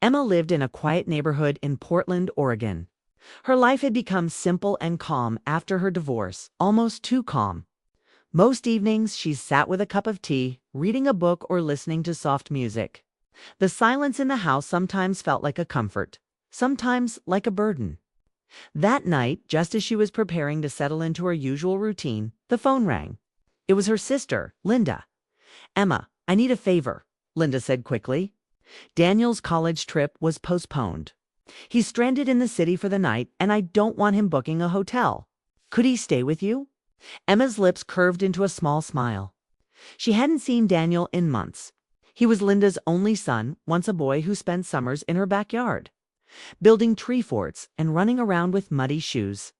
Emma lived in a quiet neighborhood in Portland, Oregon. Her life had become simple and calm after her divorce, almost too calm. Most evenings, she sat with a cup of tea, reading a book or listening to soft music. The silence in the house sometimes felt like a comfort, sometimes like a burden. That night, just as she was preparing to settle into her usual routine, the phone rang. It was her sister, Linda. "Emma, I need a favor," Linda said quickly. "Daniel's college trip was postponed. He's stranded in the city for the night, and I don't want him booking a hotel. Could he stay with you?" Emma's lips curved into a small smile. She hadn't seen Daniel in months. He was Linda's only son, once a boy who spent summers in her backyard, building tree forts and running around with muddy shoes.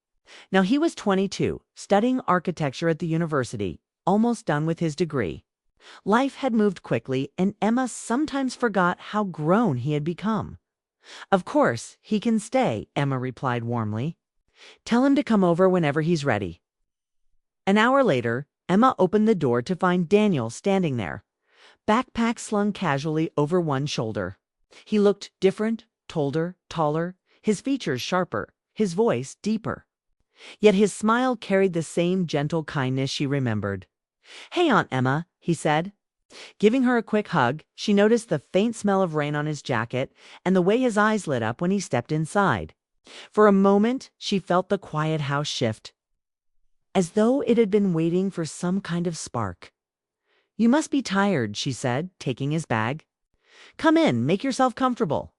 Now he was 22, studying architecture at the university, almost done with his degree. Life had moved quickly, and Emma sometimes forgot how grown he had become. "Of course, he can stay," Emma replied warmly. "Tell him to come over whenever he's ready." An hour later, Emma opened the door to find Daniel standing there, backpack slung casually over one shoulder. He looked different, taller, his features sharper, his voice deeper. Yet his smile carried the same gentle kindness she remembered. "Hey, Aunt Emma," he said. Giving her a quick hug, she noticed the faint smell of rain on his jacket and the way his eyes lit up when he stepped inside. For a moment, she felt the quiet house shift, as though it had been waiting for some kind of spark. "You must be tired," she said, taking his bag. "Come in, make yourself comfortable."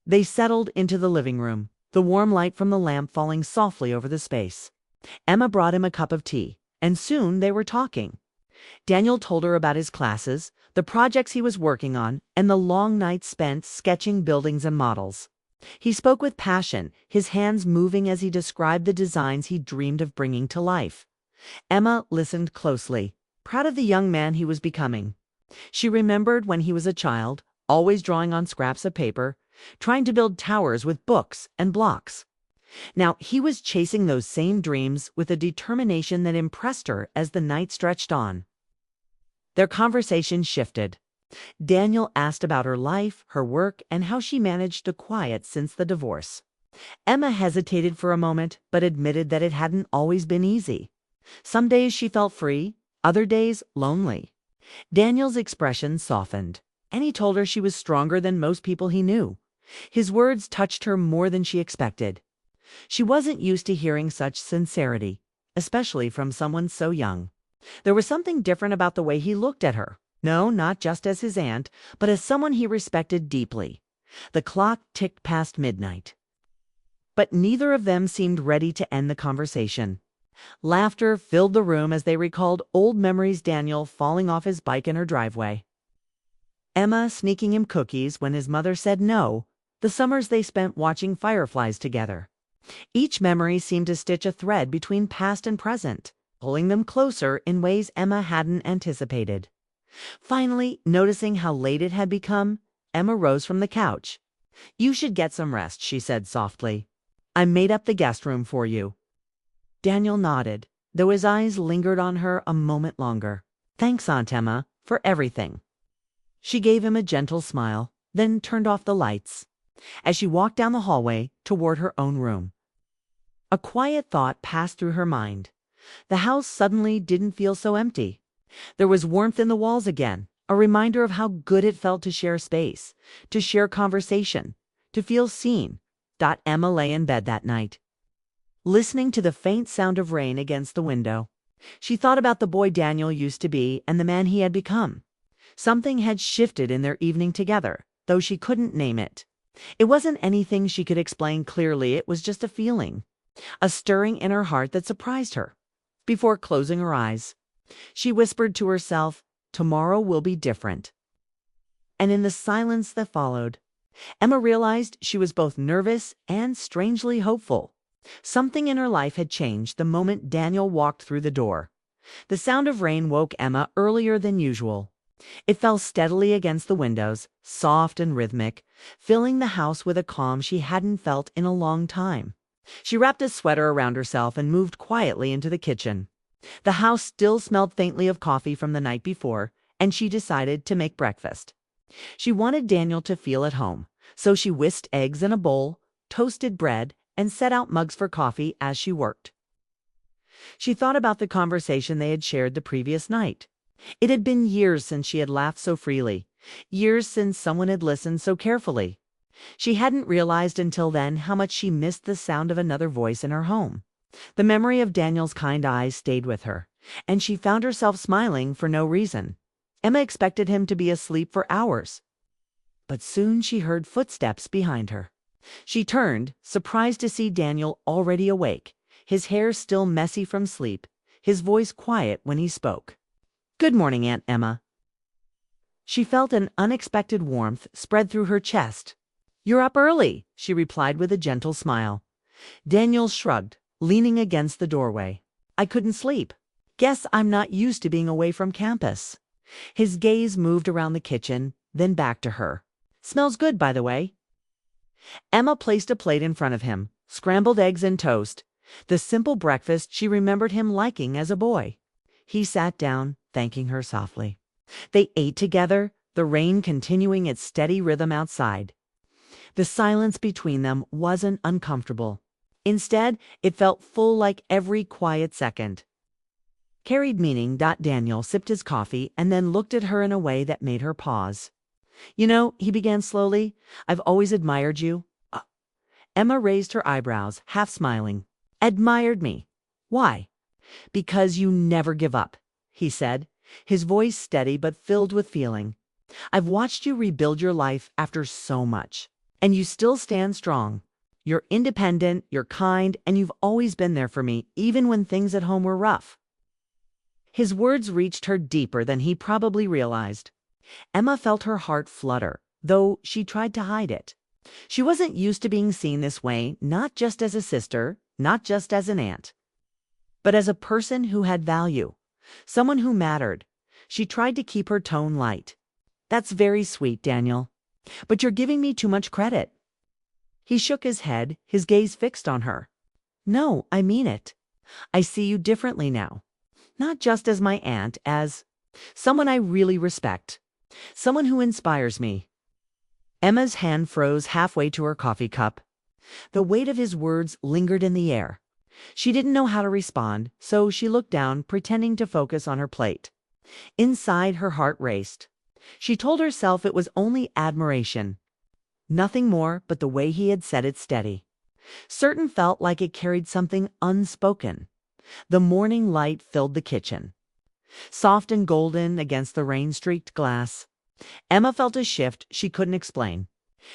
They settled into the living room, the warm light from the lamp falling softly over the space. Emma brought him a cup of tea, and soon they were talking. Daniel told her about his classes, the projects he was working on, and the long nights spent sketching buildings and models. He spoke with passion, his hands moving as he described the designs he dreamed of bringing to life. Emma listened closely, proud of the young man he was becoming. She remembered when he was a child, always drawing on scraps of paper, trying to build towers with books and blocks. Now he was chasing those same dreams with a determination that impressed her as the night stretched on. Their conversation shifted. Daniel asked about her life, her work, and how she managed to quiet since the divorce. Emma hesitated for a moment, but admitted that it hadn't always been easy. Some days she felt free, other days lonely. Daniel's expression softened, and he told her she was stronger than most people he knew. His words touched her more than she expected. She wasn't used to hearing such sincerity, especially from someone so young. There was something different about the way he looked at her. No, not just as his aunt, but as someone he respected deeply. The clock ticked past midnight. But neither of them seemed ready to end the conversation. Laughter filled the room as they recalled old memories, Daniel falling off his bike in her driveway, Emma sneaking him cookies when his mother said no, the summers they spent watching fireflies together. Each memory seemed to stitch a thread between past and present, pulling them closer in ways Emma hadn't anticipated. Finally, noticing how late it had become, Emma rose from the couch. "You should get some rest," she said softly. "I made up the guest room for you." Daniel nodded, though his eyes lingered on her a moment longer. "Thanks, Aunt Emma, for everything." She gave him a gentle smile, then turned off the lights. As she walked down the hallway toward her own room, a quiet thought passed through her mind. The house suddenly didn't feel so empty. There was warmth in the walls again, a reminder of how good it felt to share space, to share conversation, to feel seen. Emma lay in bed that night, listening to the faint sound of rain against the window. She thought about the boy Daniel used to be and the man he had become. Something had shifted in their evening together, though she couldn't name it. It wasn't anything she could explain clearly, it was just a feeling, a stirring in her heart that surprised her. Before closing her eyes, she whispered to herself, "Tomorrow will be different." And in the silence that followed, Emma realized she was both nervous and strangely hopeful. Something in her life had changed the moment Daniel walked through the door. The sound of rain woke Emma earlier than usual. It fell steadily against the windows, soft and rhythmic, filling the house with a calm she hadn't felt in a long time. She wrapped a sweater around herself and moved quietly into the kitchen. The house still smelled faintly of coffee from the night before, and she decided to make breakfast. She wanted Daniel to feel at home, So she whisked eggs in a bowl, toasted bread, and set out mugs for coffee as she worked. She thought about the conversation they had shared the previous night. It had been years since she had laughed so freely, years since someone had listened so carefully. She hadn't realized until then how much she missed the sound of another voice in her home. The memory of Daniel's kind eyes stayed with her, and she found herself smiling for no reason. Emma expected him to be asleep for hours. But soon she heard footsteps behind her. She turned, surprised to see Daniel already awake, his hair still messy from sleep, his voice quiet when he spoke. "Good morning, Aunt Emma." She felt an unexpected warmth spread through her chest. "You're up early," she replied with a gentle smile. Daniel shrugged, leaning against the doorway. "I couldn't sleep. Guess I'm not used to being away from campus." His gaze moved around the kitchen, then back to her. "Smells good, by the way." Emma placed a plate in front of him, scrambled eggs and toast, the simple breakfast she remembered him liking as a boy. He sat down, thanking her softly. They ate together, the rain continuing its steady rhythm outside. The silence between them wasn't uncomfortable. Instead, it felt full like every quiet second. Carried meaning. Daniel sipped his coffee and then looked at her in a way that made her pause. "You know," he began slowly, "I've always admired you." Emma raised her eyebrows, half smiling. "Admired me? Why?" "Because you never give up," he said, his voice steady but filled with feeling. "I've watched you rebuild your life after so much, and you still stand strong. You're independent, you're kind, and you've always been there for me, even when things at home were rough." His words reached her deeper than he probably realized. Emma felt her heart flutter, though she tried to hide it. She wasn't used to being seen this way, not just as a sister, not just as an aunt, but as a person who had value, someone who mattered. She tried to keep her tone light. "That's very sweet, Daniel, but you're giving me too much credit." He shook his head, his gaze fixed on her. "No, I mean it. I see you differently now. Not just as my aunt, as someone I really respect. Someone who inspires me." Emma's hand froze halfway to her coffee cup. The weight of his words lingered in the air. She didn't know how to respond, so she looked down, pretending to focus on her plate. Inside, her heart raced. She told herself it was only admiration. Nothing more but the way he had said it steady. Certain felt like it carried something unspoken. The morning light filled the kitchen, soft and golden against the rain-streaked glass. Emma felt a shift she couldn't explain.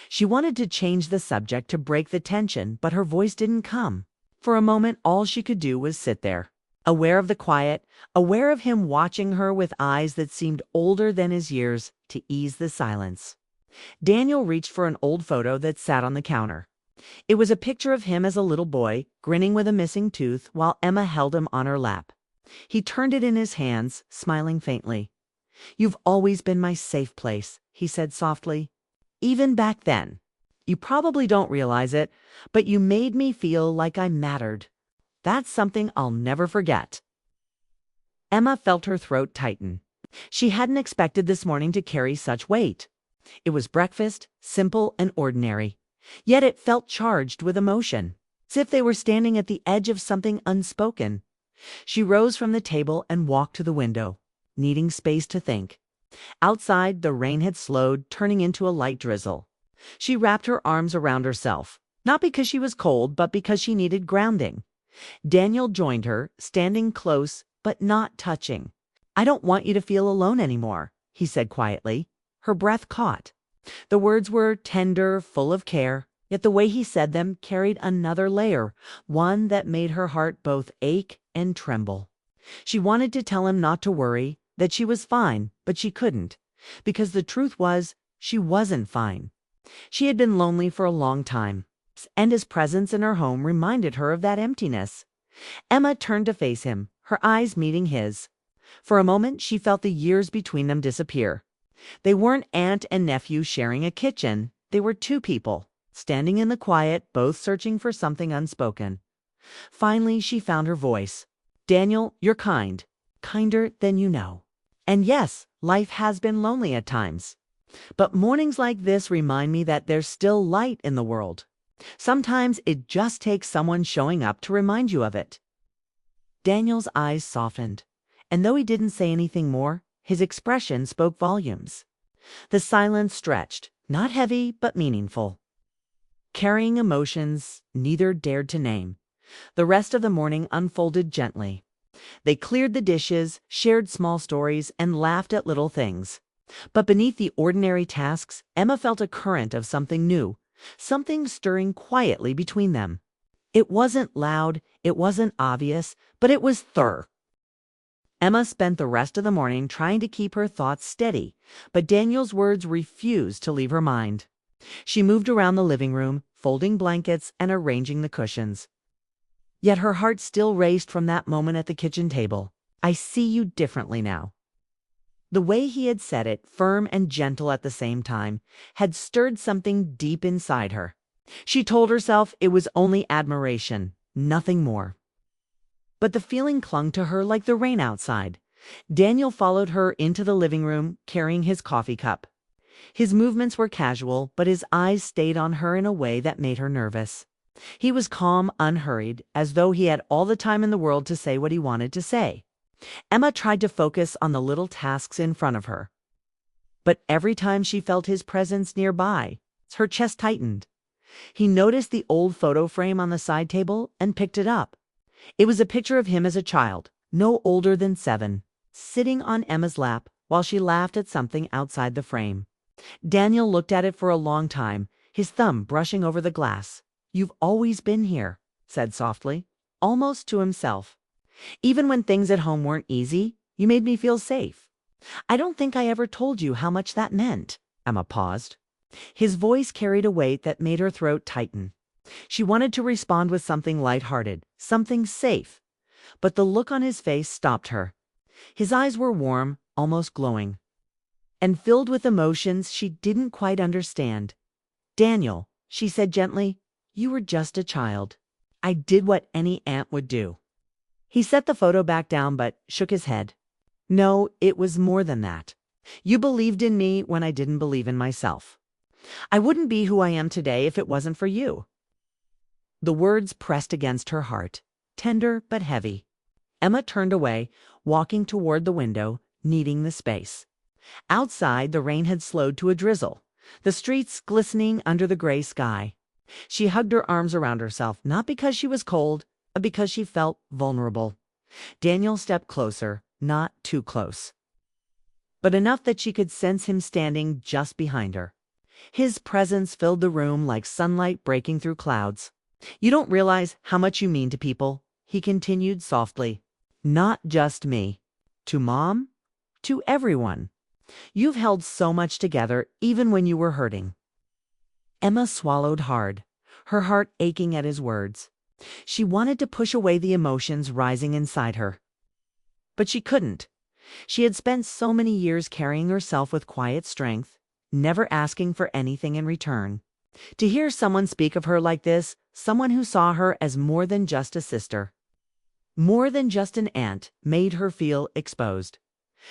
She wanted to change the subject to break the tension, but her voice didn't come. For a moment, all she could do was sit there, aware of the quiet, aware of him watching her with eyes that seemed older than his years, to ease the silence. Daniel reached for an old photo that sat on the counter. It was a picture of him as a little boy, grinning with a missing tooth while Emma held him on her lap. He turned it in his hands, smiling faintly. "You've always been my safe place," he said softly. "Even back then. You probably don't realize it, but you made me feel like I mattered. That's something I'll never forget." Emma felt her throat tighten. She hadn't expected this morning to carry such weight. It was breakfast, simple and ordinary, yet it felt charged with emotion, as if they were standing at the edge of something unspoken. She rose from the table and walked to the window, needing space to think. Outside, the rain had slowed, turning into a light drizzle. She wrapped her arms around herself, not because she was cold, but because she needed grounding. Daniel joined her, standing close, but not touching. "I don't want you to feel alone anymore," he said quietly. Her breath caught. The words were tender, full of care, yet the way he said them carried another layer, one that made her heart both ache and tremble. She wanted to tell him not to worry, that she was fine, but she couldn't, because the truth was, she wasn't fine. She had been lonely for a long time, and his presence in her home reminded her of that emptiness. Emma turned to face him, her eyes meeting his. For a moment, she felt the years between them disappear. They weren't aunt and nephew sharing a kitchen. They were two people, standing in the quiet, both searching for something unspoken. Finally, she found her voice. "Daniel, you're kind. Kinder than you know. And yes, life has been lonely at times. But mornings like this remind me that there's still light in the world. Sometimes it just takes someone showing up to remind you of it." Daniel's eyes softened, and though he didn't say anything more, his expression spoke volumes. The silence stretched, not heavy but meaningful, carrying emotions neither dared to name. The rest of the morning unfolded gently. They cleared the dishes, shared small stories, and laughed at little things. But beneath the ordinary tasks, Emma felt a current of something new, something stirring quietly between them. It wasn't loud, it wasn't obvious, but it was thorough. Emma spent the rest of the morning trying to keep her thoughts steady, but Daniel's words refused to leave her mind. She moved around the living room, folding blankets and arranging the cushions. Yet her heart still raced from that moment at the kitchen table. "I see you differently now." The way he had said it, firm and gentle at the same time, had stirred something deep inside her. She told herself it was only admiration, nothing more. But the feeling clung to her like the rain outside. Daniel followed her into the living room, carrying his coffee cup. His movements were casual, but his eyes stayed on her in a way that made her nervous. He was calm, unhurried, as though he had all the time in the world to say what he wanted to say. Emma tried to focus on the little tasks in front of her. But every time she felt his presence nearby, her chest tightened. He noticed the old photo frame on the side table and picked it up. It was a picture of him as a child, no older than 7, sitting on Emma's lap while she laughed at something outside the frame. Daniel looked at it for a long time, his thumb brushing over the glass. "You've always been here," said softly, almost to himself. "Even when things at home weren't easy, you made me feel safe. I don't think I ever told you how much that meant." Emma paused. His voice carried a weight that made her throat tighten. She wanted to respond with something lighthearted, something safe. But the look on his face stopped her. His eyes were warm, almost glowing, and filled with emotions she didn't quite understand. "Daniel," she said gently, "you were just a child. I did what any aunt would do." He set the photo back down but shook his head. "No, it was more than that. You believed in me when I didn't believe in myself. I wouldn't be who I am today if it wasn't for you." The words pressed against her heart, tender but heavy. Emma turned away, walking toward the window, needing the space. Outside, the rain had slowed to a drizzle, the streets glistening under the gray sky. She hugged her arms around herself, not because she was cold, but because she felt vulnerable. Daniel stepped closer, not too close, but enough that she could sense him standing just behind her. His presence filled the room like sunlight breaking through clouds. "You don't realize how much you mean to people," he continued softly. "Not just me. To Mom, to everyone. You've held so much together, even when you were hurting." Emma swallowed hard, her heart aching at his words. She wanted to push away the emotions rising inside her, but she couldn't. She had spent so many years carrying herself with quiet strength, never asking for anything in return. To hear someone speak of her like this, someone who saw her as more than just a sister, more than just an aunt, made her feel exposed.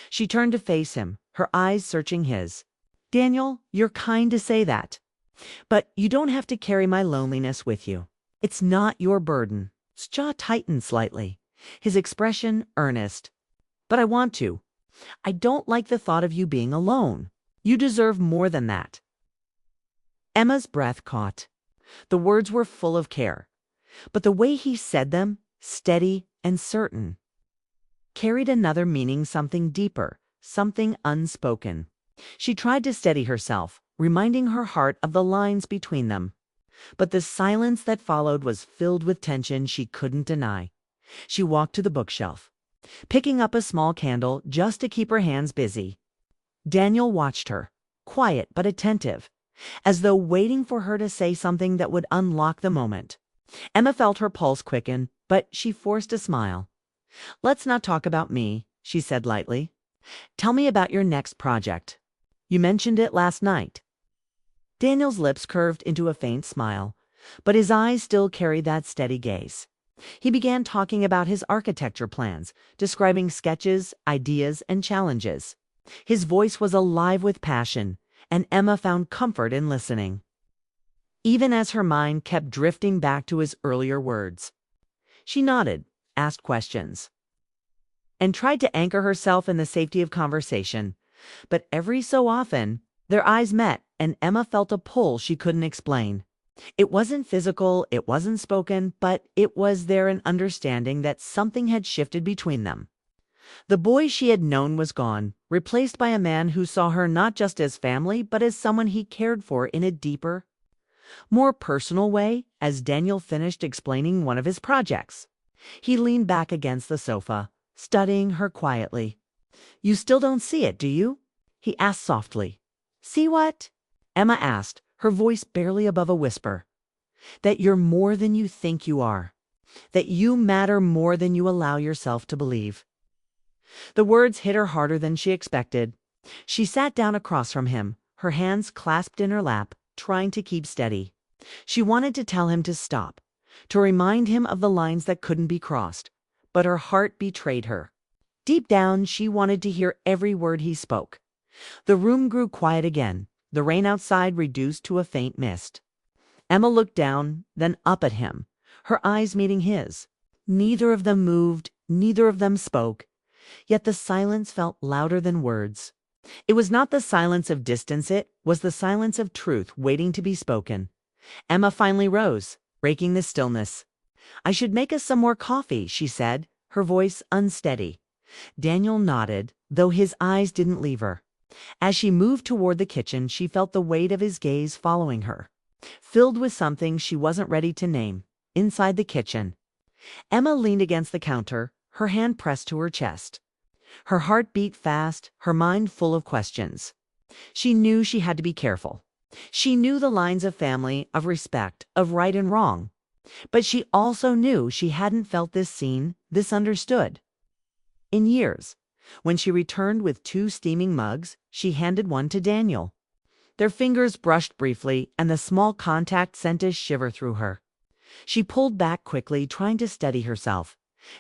She turned to face him, her eyes searching his. "Daniel, you're kind to say that. But you don't have to carry my loneliness with you. It's not your burden." His jaw tightened slightly, his expression earnest. "But I want to. I don't like the thought of you being alone. You deserve more than that." Emma's breath caught. The words were full of care, but the way he said them, steady and certain, carried another meaning, something deeper, something unspoken. She tried to steady herself, reminding her heart of the lines between them. But the silence that followed was filled with tension she couldn't deny. She walked to the bookshelf, picking up a small candle just to keep her hands busy. Daniel watched her, quiet but attentive, as though waiting for her to say something that would unlock the moment. Emma felt her pulse quicken, but she forced a smile. "Let's not talk about me," she said lightly. "Tell me about your next project. You mentioned it last night." Daniel's lips curved into a faint smile, but his eyes still carried that steady gaze. He began talking about his architecture plans, describing sketches, ideas, and challenges. His voice was alive with passion, and Emma found comfort in listening, even as her mind kept drifting back to his earlier words. She nodded, asked questions, and tried to anchor herself in the safety of conversation. But every so often, their eyes met, and Emma felt a pull she couldn't explain. It wasn't physical, it wasn't spoken, but it was there an understanding that something had shifted between them. The boy she had known was gone, replaced by a man who saw her not just as family, but as someone he cared for in a deeper, more personal way. As Daniel finished explaining one of his projects, he leaned back against the sofa, studying her quietly. "You still don't see it, do you?" he asked softly. "See what?" Emma asked, her voice barely above a whisper. "That you're more than you think you are. That you matter more than you allow yourself to believe." The words hit her harder than she expected. She sat down across from him, her hands clasped in her lap, trying to keep steady. She wanted to tell him to stop, to remind him of the lines that couldn't be crossed, but her heart betrayed her. Deep down, she wanted to hear every word he spoke. The room grew quiet again, the rain outside reduced to a faint mist. Emma looked down, then up at him, her eyes meeting his. Neither of them moved, neither of them spoke, yet the silence felt louder than words. It was not the silence of distance, it was the silence of truth waiting to be spoken. Emma finally rose, breaking the stillness. "I should make us some more coffee," she said, her voice unsteady. Daniel nodded, though his eyes didn't leave her. As she moved toward the kitchen, she felt the weight of his gaze following her, filled with something she wasn't ready to name. Inside the kitchen, Emma leaned against the counter, her hand pressed to her chest. Her heart beat fast, her mind full of questions. She knew she had to be careful. She knew the lines of family, of respect, of right and wrong. But she also knew she hadn't felt this seen, this understood, in years. When she returned with 2 steaming mugs, she handed one to Daniel. Their fingers brushed briefly, and the small contact sent a shiver through her. She pulled back quickly, trying to steady herself.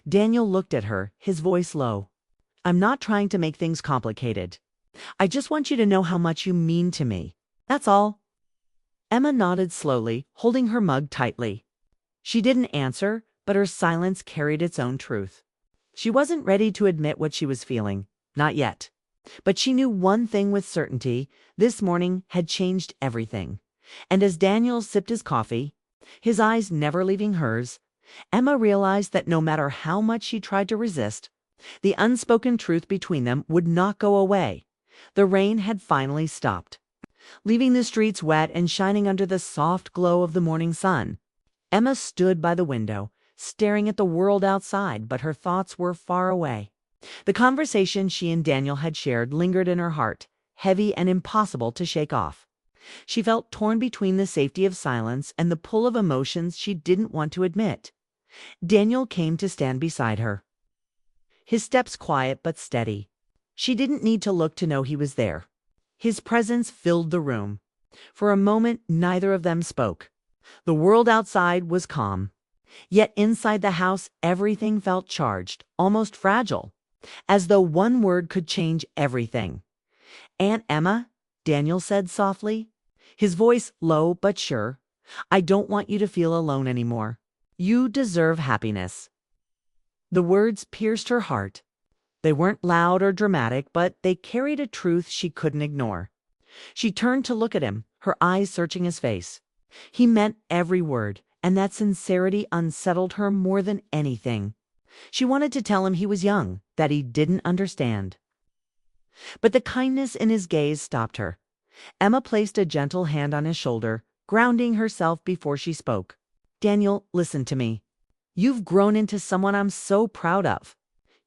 Daniel looked at her, his voice low. "I'm not trying to make things complicated. I just want you to know how much you mean to me. That's all." Emma nodded slowly, holding her mug tightly. She didn't answer, but her silence carried its own truth. She wasn't ready to admit what she was feeling, not yet. But she knew one thing with certainty: this morning had changed everything. And as Daniel sipped his coffee, his eyes never leaving hers, Emma realized that no matter how much she tried to resist, the unspoken truth between them would not go away. The rain had finally stopped, leaving the streets wet and shining under the soft glow of the morning sun. Emma stood by the window, staring at the world outside, but her thoughts were far away. The conversation she and Daniel had shared lingered in her heart, heavy and impossible to shake off. She felt torn between the safety of silence and the pull of emotions she didn't want to admit. Daniel came to stand beside her, his steps quiet but steady. She didn't need to look to know he was there. His presence filled the room. For a moment, neither of them spoke. The world outside was calm. Yet inside the house, everything felt charged, almost fragile, as though one word could change everything. "Aunt Emma," Daniel said softly, his voice low but sure, "I don't want you to feel alone anymore. You deserve happiness." The words pierced her heart. They weren't loud or dramatic, but they carried a truth she couldn't ignore. She turned to look at him, her eyes searching his face. He meant every word, and that sincerity unsettled her more than anything. She wanted to tell him he was young, that he didn't understand. But the kindness in his gaze stopped her. Emma placed a gentle hand on his shoulder, grounding herself before she spoke. "Daniel, listen to me. You've grown into someone I'm so proud of.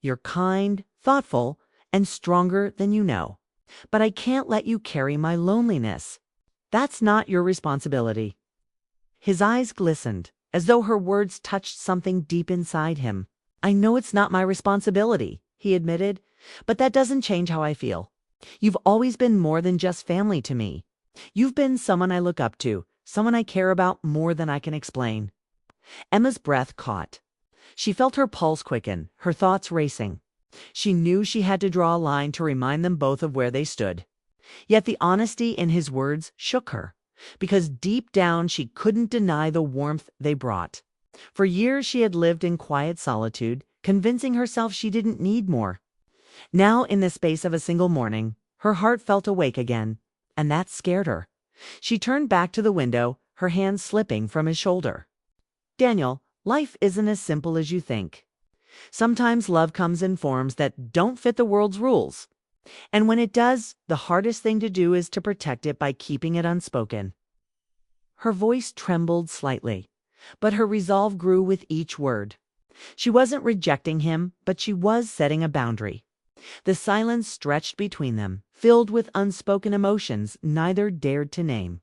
You're kind, thoughtful, and stronger than you know. But I can't let you carry my loneliness. That's not your responsibility." His eyes glistened, as though her words touched something deep inside him. "I know it's not my responsibility," he admitted, "but that doesn't change how I feel. You've always been more than just family to me. You've been someone I look up to, someone I care about more than I can explain." Emma's breath caught. She felt her pulse quicken, her thoughts racing. She knew she had to draw a line to remind them both of where they stood. Yet the honesty in his words shook her, because deep down she couldn't deny the warmth they brought. For years she had lived in quiet solitude, convincing herself she didn't need more. Now, in the space of a single morning, her heart felt awake again, and that scared her. She turned back to the window, her hand slipping from his shoulder. Daniel, life isn't as simple as you think. Sometimes love comes in forms that don't fit the world's rules. And when it does, the hardest thing to do is to protect it by keeping it unspoken. Her voice trembled slightly, but her resolve grew with each word. She wasn't rejecting him, but she was setting a boundary. The silence stretched between them, filled with unspoken emotions neither dared to name.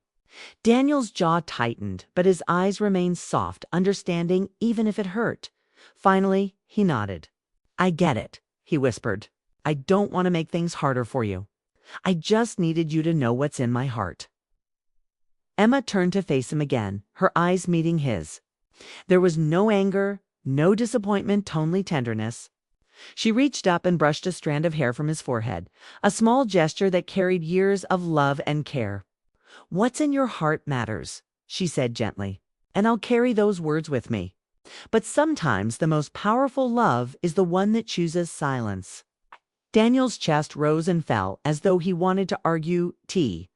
Daniel's jaw tightened, but his eyes remained soft, understanding even if it hurt. Finally, he nodded. "I get it," he whispered. "I don't want to make things harder for you. I just needed you to know what's in my heart." Emma turned to face him again, her eyes meeting his. There was no anger, no disappointment, only tenderness. She reached up and brushed a strand of hair from his forehead, a small gesture that carried years of love and care. "What's in your heart matters," she said gently, "and I'll carry those words with me. But sometimes the most powerful love is the one that chooses silence." Daniel's chest rose and fell as though he wanted to argue tea,